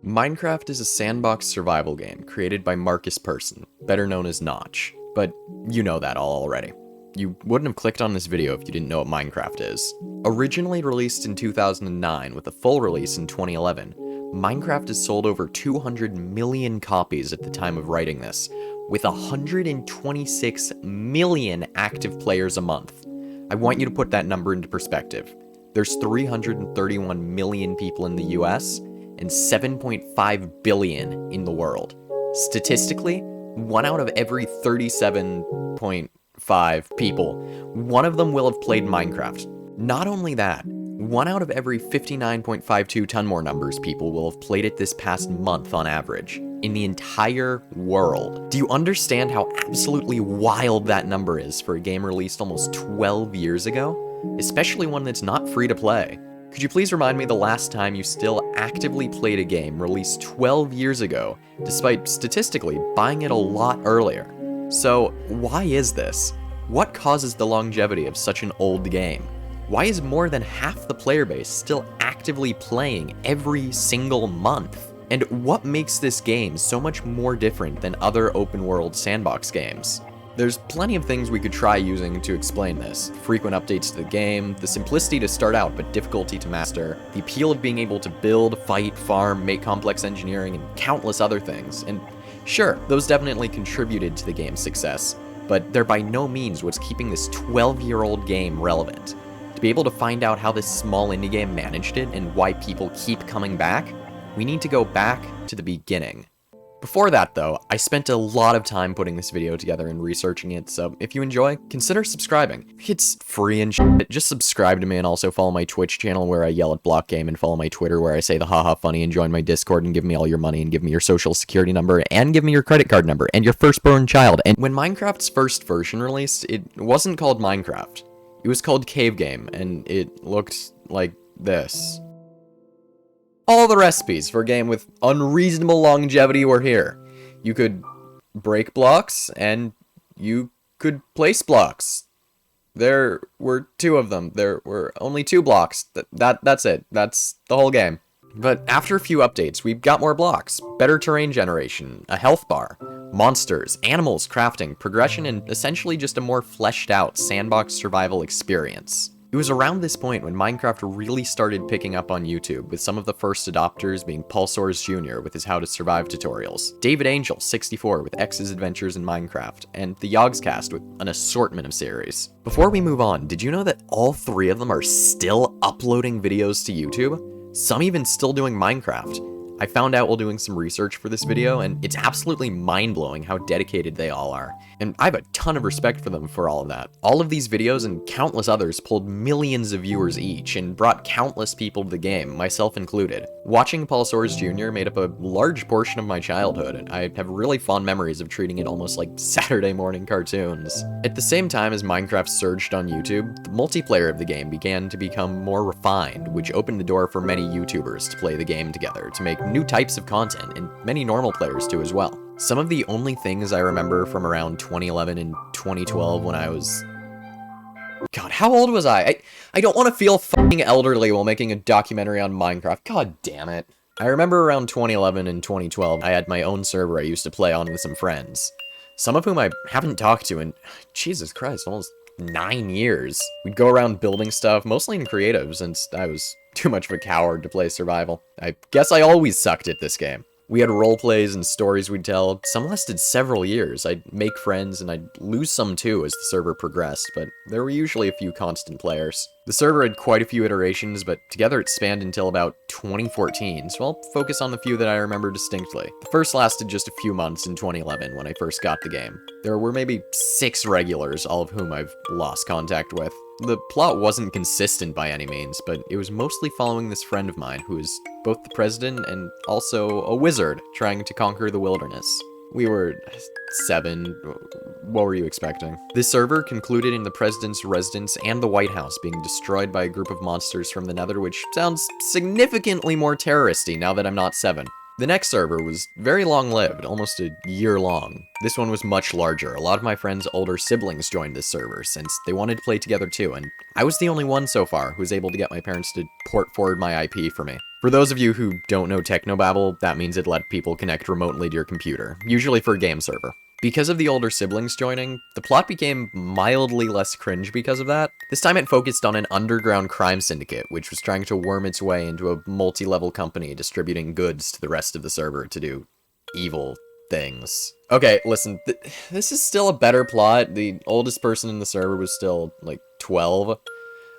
Minecraft is a sandbox survival game created by Marcus Persson, better known as Notch, but you know that all already. You wouldn't have clicked on this video if you didn't know what Minecraft is. Originally released in 2009 with a full release in 2011, Minecraft has sold over 200 million copies at the time of writing this, with 126 million active players a month. I want you to put that number into perspective. There's 331 million people in the US, and 7.5 billion in the world. Statistically, 1 out of every 37.5 people, one of them will have played Minecraft. Not only that, 1 out of every 59.52 ton more numbers people will have played it this past month on average, in the entire world. Do you understand how absolutely wild that number is for a game released almost 12 years ago? Especially one that's not free to play. Could you please remind me the last time you still actively played a game released 12 years ago, despite statistically buying it a lot earlier? So, why is this? What causes the longevity of such an old game? Why is more than half the player base still actively playing every single month? And what makes this game so much more different than other open world sandbox games? There's plenty of things we could try using to explain this. Frequent updates to the game, the simplicity to start out but difficulty to master, the appeal of being able to build, fight, farm, make complex engineering, and countless other things. And sure, those definitely contributed to the game's success, but they're by no means what's keeping this 12-year-old game relevant. To be able to find out how this small indie game managed it and why people keep coming back, we need to go back to the beginning. Before that though, I spent a lot of time putting this video together and researching it, so if you enjoy, consider subscribing. It's free and shit. Just subscribe to me and also follow my Twitch channel where I yell at Block Game, and follow my Twitter where I say the haha funny, and join my Discord and give me all your money and give me your social security number and give me your credit card number and your firstborn child. And when Minecraft's first version released, it wasn't called Minecraft. It was called Cave Game, and it looked like this. All the recipes for a game with unreasonable longevity were here. You could break blocks, and you could place blocks. There were 2 of them. There were only 2 blocks. That's it. That's the whole game. But after a few updates, we got more blocks, better terrain generation, a health bar, monsters, animals, crafting, progression, and essentially just a more fleshed out sandbox survival experience. It was around this point when Minecraft really started picking up on YouTube, with some of the first adopters being Pulsaurs Jr. with his How to Survive tutorials, David Angel 64 with X's Adventures in Minecraft, and the Yogscast with an assortment of series. Before we move on, did you know that all 3 of them are still uploading videos to YouTube? Some even still doing Minecraft. I found out while doing some research for this video, and it's absolutely mind-blowing how dedicated they all are. And I have a ton of respect for them for all of that. All of these videos and countless others pulled millions of viewers each, and brought countless people to the game, myself included. Watching Pulsaurs Jr. made up a large portion of my childhood, and I have really fond memories of treating it almost like Saturday morning cartoons. At the same time as Minecraft surged on YouTube, the multiplayer of the game began to become more refined, which opened the door for many YouTubers to play the game together, to make new types of content, and many normal players too as well. Some of the only things I remember from around 2011 and 2012 when I was... God, how old was I? I don't want to feel fucking elderly while making a documentary on Minecraft. God damn it. I remember around 2011 and 2012, I had my own server I used to play on with some friends. Some of whom I haven't talked to in, Jesus Christ, almost 9 years. We'd go around building stuff, mostly in creative, since I was too much of a coward to play survival. I guess I always sucked at this game. We had roleplays and stories we'd tell. Some lasted several years. I'd make friends, and I'd lose some too as the server progressed, but there were usually a few constant players. The server had quite a few iterations, but together it spanned until about 2014, so I'll focus on the few that I remember distinctly. The first lasted just a few months in 2011 when I first got the game. There were maybe 6 regulars, all of whom I've lost contact with. The plot wasn't consistent by any means, but it was mostly following this friend of mine who is both the president and also a wizard trying to conquer the wilderness. We were 7. What were you expecting? This server concluded in the president's residence and the White House being destroyed by a group of monsters from the Nether, which sounds significantly more terroristy now that I'm not 7. The next server was very long-lived, almost a year long. This one was much larger. A lot of my friends' older siblings joined this server, since they wanted to play together too, and I was the only one so far who was able to get my parents to port forward my IP for me. For those of you who don't know Technobabble, that means it let people connect remotely to your computer, usually for a game server. Because of the older siblings joining, the plot became mildly less cringe because of that. This time it focused on an underground crime syndicate, which was trying to worm its way into a multi-level company distributing goods to the rest of the server to do evil things. Okay, listen, this is still a better plot. The oldest person in the server was still, like, 12.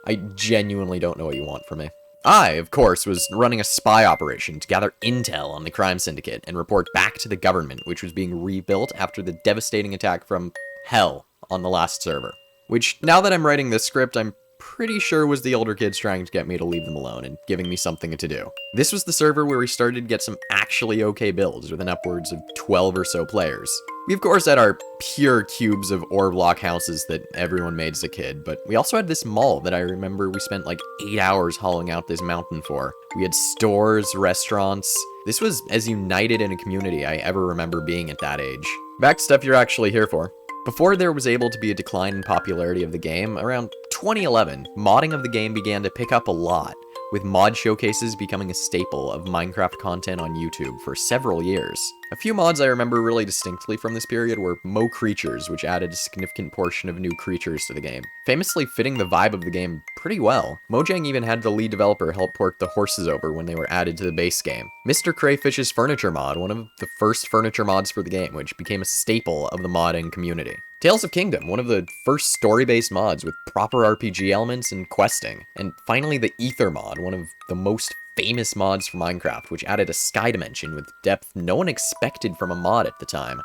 I genuinely don't know what you want from me. I, of course, was running a spy operation to gather intel on the crime syndicate and report back to the government, which was being rebuilt after the devastating attack from hell on the last server. Which, now that I'm writing this script, I'm pretty sure was the older kids trying to get me to leave them alone and giving me something to do. This was the server where we started to get some actually okay builds with an upwards of 12 or so players. We of course had our pure cubes of ore block houses that everyone made as a kid, but we also had this mall that I remember we spent like 8 hours hauling out this mountain for. We had stores, restaurants. This was as united in a community I ever remember being at that age. Back to stuff you're actually here for. Before there was able to be a decline in popularity of the game, around 2011, modding of the game began to pick up a lot, with mod showcases becoming a staple of Minecraft content on YouTube for several years. A few mods I remember really distinctly from this period were Mo Creatures, which added a significant portion of new creatures to the game, famously fitting the vibe of the game pretty well. Mojang even had the lead developer help port the horses over when they were added to the base game. Mr. Crayfish's furniture mod, one of the first furniture mods for the game, which became a staple of the modding community. Tales of Kingdom, one of the first story-based mods with proper RPG elements and questing. And finally the Ether mod, one of the most famous mods for Minecraft, which added a sky dimension with depth no one expected from a mod at the time.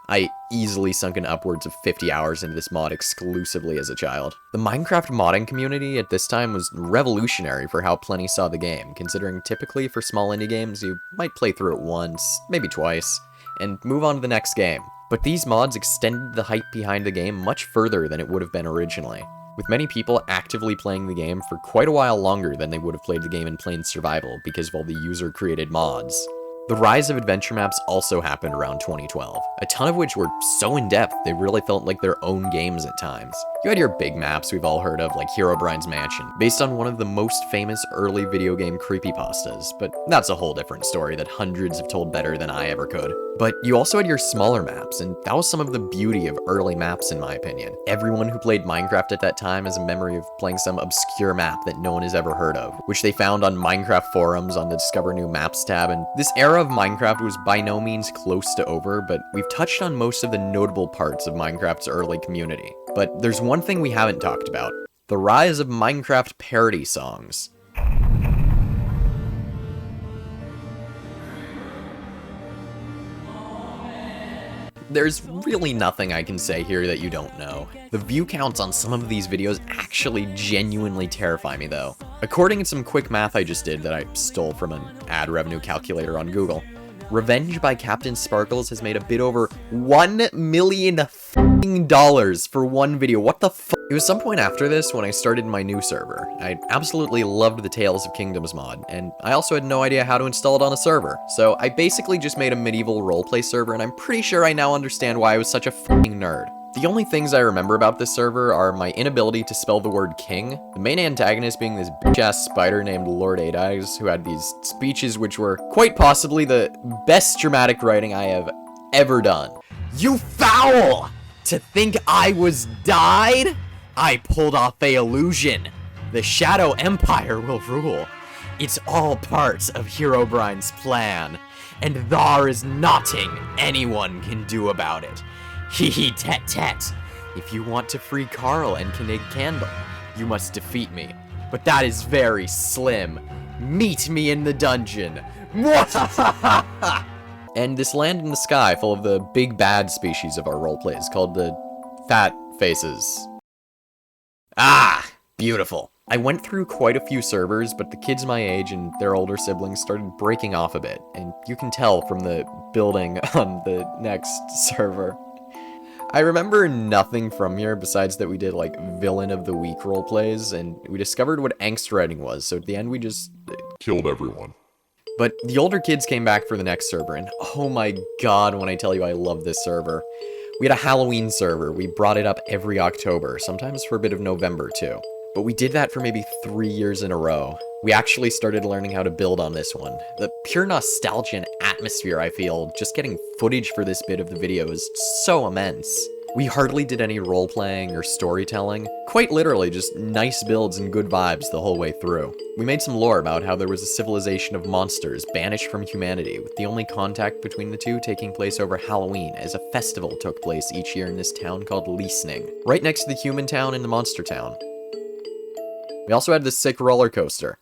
I easily sunk in upwards of 50 hours into this mod exclusively as a child. The Minecraft modding community at this time was revolutionary for how plenty saw the game, considering typically for small indie games you might play through it once, maybe twice, and move on to the next game. But these mods extended the hype behind the game much further than it would have been originally, with many people actively playing the game for quite a while longer than they would have played the game in plain survival because of all the user-created mods. The rise of adventure maps also happened around 2012, a ton of which were so in-depth they really felt like their own games at times. You had your big maps we've all heard of, like Herobrine's Mansion, based on one of the most famous early video game creepypastas, but that's a whole different story that hundreds have told better than I ever could. But you also had your smaller maps, and that was some of the beauty of early maps in my opinion. Everyone who played Minecraft at that time has a memory of playing some obscure map that no one has ever heard of, which they found on Minecraft forums on the Discover New Maps tab, and this era of Minecraft was by no means close to over, but we've touched on most of the notable parts of Minecraft's early community. But there's one thing we haven't talked about: the rise of Minecraft parody songs. There's really nothing I can say here that you don't know. The view counts on some of these videos actually genuinely terrify me though. According to some quick math I just did that I stole from an ad revenue calculator on Google, Revenge by Captain Sparkles has made a bit over $1 million for one video. What the f? It was some point after this when I started my new server. I absolutely loved the Tales of Kingdoms mod, and I also had no idea how to install it on a server. So I basically just made a medieval roleplay server, and I'm pretty sure I now understand why I was such a f***ing nerd. The only things I remember about this server are my inability to spell the word king, the main antagonist being this bitch-ass spider named Lord Eight Eyes, who had these speeches which were quite possibly the best dramatic writing I have ever done. You foul! To think I was died? I pulled off a illusion. The Shadow Empire will rule. It's all parts of Herobrine's plan, and there is nothing anyone can do about it. Hee hee tet tet. If you want to free Carl and Knig Candle, you must defeat me. But that is very slim. Meet me in the dungeon. And this land in the sky full of the big bad species of our roleplay is called the Fat Faces. Ah, beautiful. I went through quite a few servers, but the kids my age and their older siblings started breaking off a bit, and you can tell from the building on the next server. I remember nothing from here besides that we did like Villain of the Week roleplays, and we discovered what angst writing was, so at the end we just killed everyone. But the older kids came back for the next server, and oh my god when I tell you I love this server. We had a Halloween server. We brought it up every October, sometimes for a bit of November too. but we did that for maybe 3 years in a row. We actually started learning how to build on this one. The pure nostalgia and atmosphere I feel just getting footage for this bit of the video is so immense. We hardly did any role-playing or storytelling, quite literally just nice builds and good vibes the whole way through. We made some lore about how there was a civilization of monsters banished from humanity, with the only contact between the two taking place over Halloween, as a festival took place each year in this town called Liesning, right next to the human town and the monster town. We also had this sick roller coaster.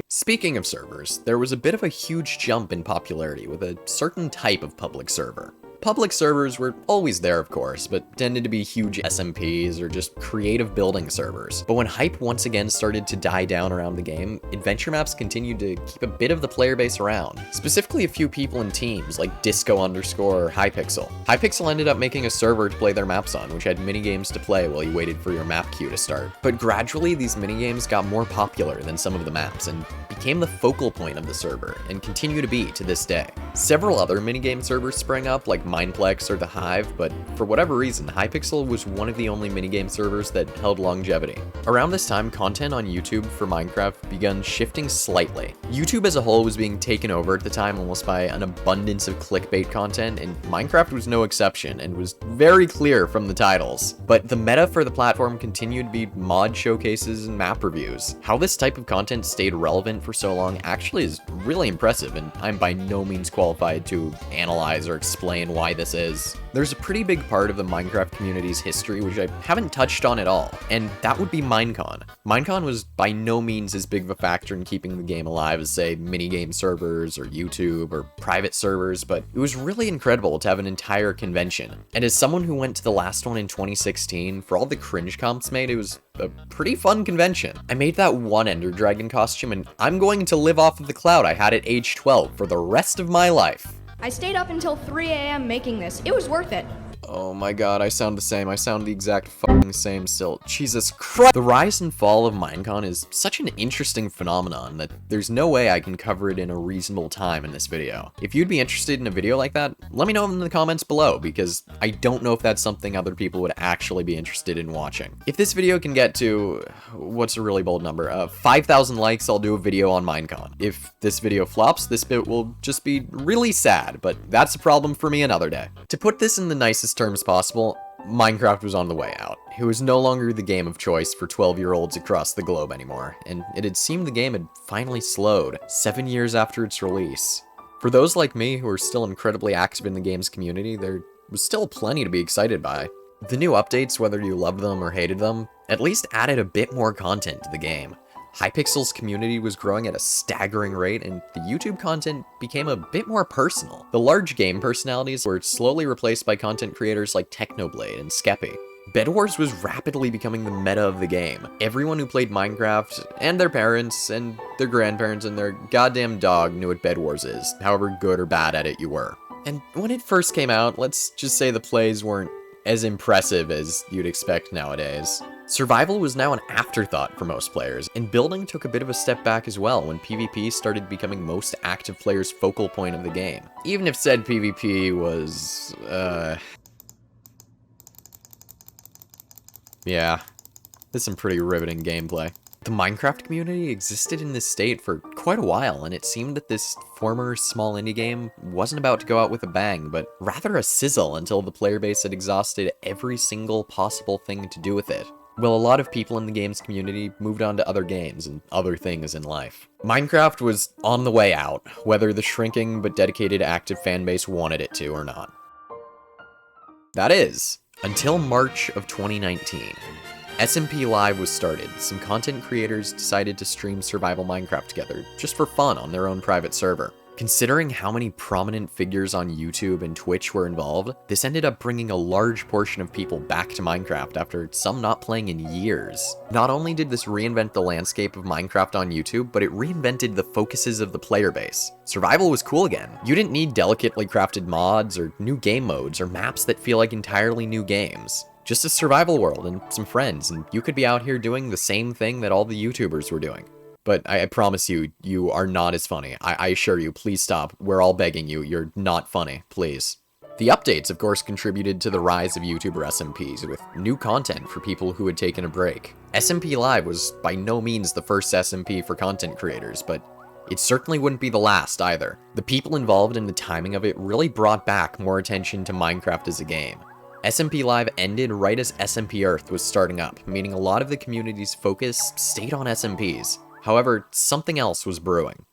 Speaking of servers, there was a bit of a huge jump in popularity with a certain type of public server. Public servers were always there, of course, but tended to be huge SMPs or just creative building servers. But when hype once again started to die down around the game, adventure maps continued to keep a bit of the player base around. Specifically a few people in teams like Disco or Hypixel. Hypixel ended up making a server to play their maps on, which had minigames to play while you waited for your map queue to start. But gradually these minigames got more popular than some of the maps and became the focal point of the server, and continue to be to this day. Several other minigame servers sprang up, like Mineplex or The Hive, but for whatever reason, Hypixel was one of the only minigame servers that held longevity. Around this time, content on YouTube for Minecraft began shifting slightly. YouTube as a whole was being taken over at the time almost by an abundance of clickbait content, and Minecraft was no exception, and was very clear from the titles. But the meta for the platform continued to be mod showcases and map reviews. How this type of content stayed relevant for so long actually is really impressive, and I'm by no means qualified to analyze or explain why this is. There's a pretty big part of the Minecraft community's history which I haven't touched on at all, and that would be Minecon. Minecon was by no means as big of a factor in keeping the game alive as, say, minigame servers or YouTube or private servers, but it was really incredible to have an entire convention. And as someone who went to the last one in 2016, for all the cringe comps made, it was a pretty fun convention. I made that one Ender Dragon costume, and I'm going to live off of the cloud I had at age 12 for the rest of my life. I stayed up until 3 a.m. making this. It was worth it. Oh my god, I sound the same. I sound the exact fucking same still. Jesus Christ. The rise and fall of Minecon is such an interesting phenomenon that there's no way I can cover it in a reasonable time in this video. If you'd be interested in a video like that, let me know in the comments below, because I don't know if that's something other people would actually be interested in watching. If this video can get to, what's a really bold number? 5,000 likes, I'll do a video on Minecon. If this video flops, this bit will just be really sad, but that's a problem for me another day. To put this in the nicest terms possible, Minecraft was on the way out. It was no longer the game of choice for 12-year-olds across the globe anymore, and it had seemed the game had finally slowed, 7 years after its release. For those like me who are still incredibly active in the game's community, there was still plenty to be excited by. The new updates, whether you loved them or hated them, at least added a bit more content to the game. Hypixel's community was growing at a staggering rate, and the YouTube content became a bit more personal. The large game personalities were slowly replaced by content creators like Technoblade and Skeppy. Bed Wars was rapidly becoming the meta of the game. Everyone who played Minecraft, and their parents, and their grandparents, and their goddamn dog knew what Bed Wars is, however good or bad at it you were. And when it first came out, let's just say the plays weren't as impressive as you'd expect nowadays. Survival was now an afterthought for most players, and building took a bit of a step back as well when PvP started becoming most active players' focal point of the game. Even if said PvP was, yeah, there's some pretty riveting gameplay. The Minecraft community existed in this state for quite a while, and it seemed that this former small indie game wasn't about to go out with a bang, but rather a sizzle until the player base had exhausted every single possible thing to do with it. Well, a lot of people in the game's community moved on to other games and other things in life. Minecraft was on the way out, whether the shrinking but dedicated active fanbase wanted it to or not. That is, until March of 2019. SMPLive was started. Some content creators decided to stream survival Minecraft together, just for fun on their own private server. Considering how many prominent figures on YouTube and Twitch were involved, this ended up bringing a large portion of people back to Minecraft after some not playing in years. Not only did this reinvent the landscape of Minecraft on YouTube, but it reinvented the focuses of the player base. Survival was cool again. You didn't need delicately crafted mods or new game modes or maps that feel like entirely new games. Just a survival world and some friends, and you could be out here doing the same thing that all the YouTubers were doing. But I promise you, you are not as funny. I assure you, please stop. We're all begging you. You're not funny, please. The updates, of course, contributed to the rise of YouTuber SMPs with new content for people who had taken a break. SMPLive was by no means the first SMP for content creators, but it certainly wouldn't be the last either. The people involved in the timing of it really brought back more attention to Minecraft as a game. SMPLive ended right as SMPEarth was starting up, meaning a lot of the community's focus stayed on SMPs. However, something else was brewing.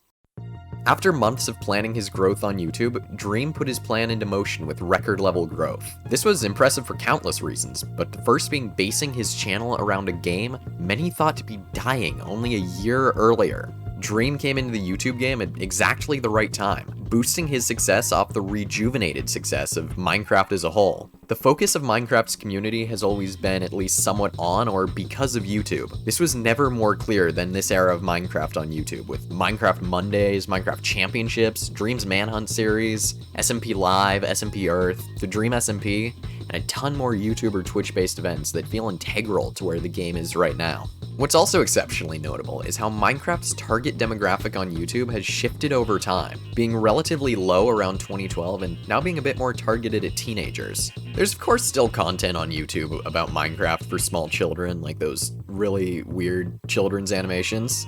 After months of planning his growth on YouTube, Dream put his plan into motion with record-level growth. This was impressive for countless reasons, but the first being basing his channel around a game many thought to be dying only a year earlier. Dream came into the YouTube game at exactly the right time, boosting his success off the rejuvenated success of Minecraft as a whole. The focus of Minecraft's community has always been at least somewhat on or because of YouTube. This was never more clear than this era of Minecraft on YouTube, with Minecraft Mondays, Minecraft Championships, Dream's Manhunt series, SMPLive, SMPEarth, the Dream SMP, and a ton more YouTuber Twitch-based events that feel integral to where the game is right now. What's also exceptionally notable is how Minecraft's target demographic on YouTube has shifted over time, being relatively low around 2012 and now being a bit more targeted at teenagers. There's of course still content on YouTube about Minecraft for small children, like those really weird children's animations.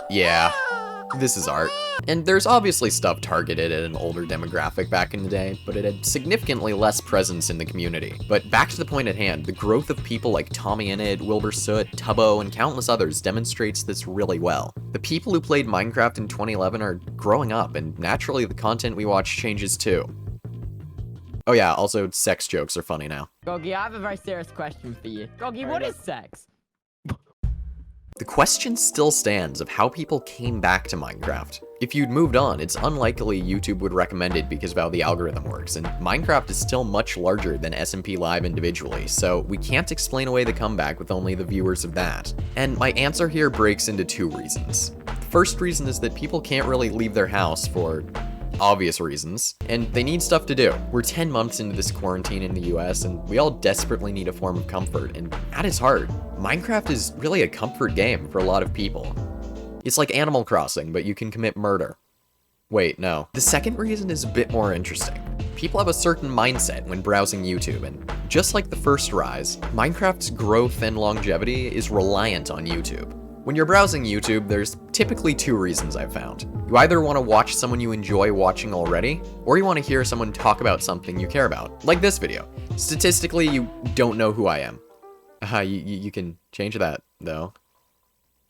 Yeah, this is art. And there's obviously stuff targeted at an older demographic back in the day, but it had significantly less presence in the community. But back to the point at hand, the growth of people like TommyInnit, Wilbur, Soot, Tubbo, and countless others demonstrates this really well. The people who played Minecraft in 2011 are growing up, and naturally the content we watch changes too. Oh yeah, also sex jokes are funny now. Goggy, I have a very serious question for you. Goggy, what is sex? The question still stands of how people came back to Minecraft. If you'd moved on, it's unlikely YouTube would recommend it because of how the algorithm works, and Minecraft is still much larger than SMPLive individually, so we can't explain away the comeback with only the viewers of that. And my answer here breaks into two reasons. The first reason is that people can't really leave their house for obvious reasons, and they need stuff to do. We're 10 months into this quarantine in the US, and we all desperately need a form of comfort, and at its heart, Minecraft is really a comfort game for a lot of people. It's like Animal Crossing, but you can commit murder. Wait, no. The second reason is a bit more interesting. People have a certain mindset when browsing YouTube, and just like the first rise, Minecraft's growth and longevity is reliant on YouTube. When you're browsing YouTube, there's typically two reasons I've found. You either want to watch someone you enjoy watching already, or you want to hear someone talk about something you care about, like this video. Statistically, you don't know who I am. You can change that, though.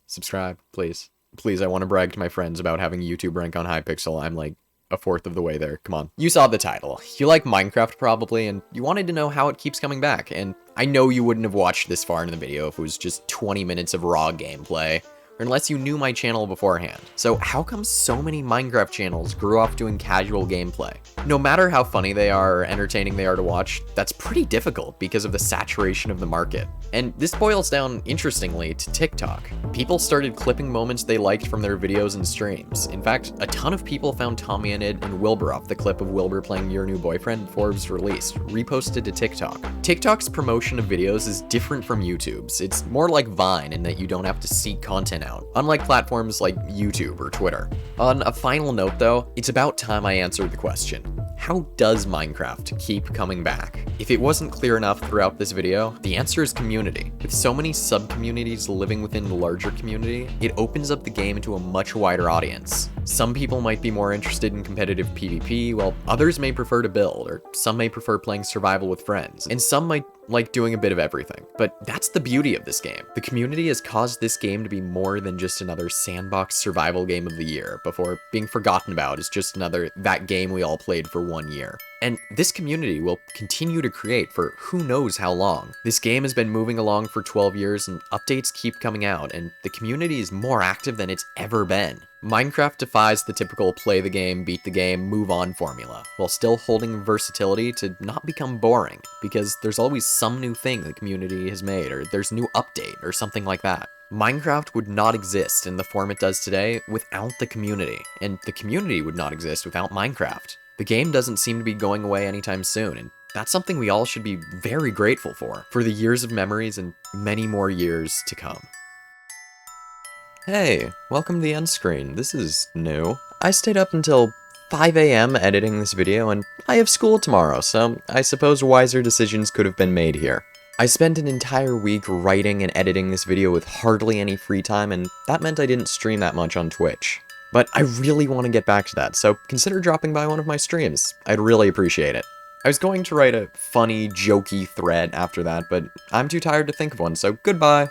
Subscribe, please. Please, I want to brag to my friends about having YouTube rank on Hypixel. I'm like a fourth of the way there. Come on. You saw the title. You like Minecraft probably, and you wanted to know how it keeps coming back. And I know you wouldn't have watched this far into the video if it was just 20 minutes of raw gameplay, or unless you knew my channel beforehand. So how come so many Minecraft channels grew off doing casual gameplay? No matter how funny they are or entertaining they are to watch, that's pretty difficult because of the saturation of the market. And this boils down, interestingly, to TikTok. People started clipping moments they liked from their videos and streams. In fact, a ton of people found TommyInnit and Wilbur off the clip of Wilbur playing Your New Boyfriend before it was released, reposted to TikTok. TikTok's promotion of videos is different from YouTube's. It's more like Vine in that you don't have to seek content out, unlike platforms like YouTube or Twitter. On a final note though, it's about time I answered the question. How does Minecraft keep coming back? If it wasn't clear enough throughout this video, the answer is community. With so many sub-communities living within the larger community, it opens up the game to a much wider audience. Some people might be more interested in competitive PvP, while others may prefer to build, or some may prefer playing survival with friends, and some might like doing a bit of everything. But that's the beauty of this game. The community has caused this game to be more than just another sandbox survival game of the year, before being forgotten about as just another that game we all played for 1 year. And this community will continue to create for who knows how long. This game has been moving along for 12 years and updates keep coming out, and the community is more active than it's ever been. Minecraft defies the typical play the game, beat the game, move on formula, while still holding versatility to not become boring, because there's always some new thing the community has made, or there's a new update, or something like that. Minecraft would not exist in the form it does today without the community, and the community would not exist without Minecraft. The game doesn't seem to be going away anytime soon, and That's something we all should be very grateful for the years of memories and many more years to come. Hey, welcome to the end screen. This is new. I stayed up until 5 AM editing this video, and I have school tomorrow, so I suppose wiser decisions could have been made here. I spent an entire week writing and editing this video with hardly any free time, and that meant I didn't stream that much on Twitch. But I really want to get back to that, so consider dropping by one of my streams. I'd really appreciate it. I was going to write a funny, jokey thread after that, but I'm too tired to think of one, so goodbye.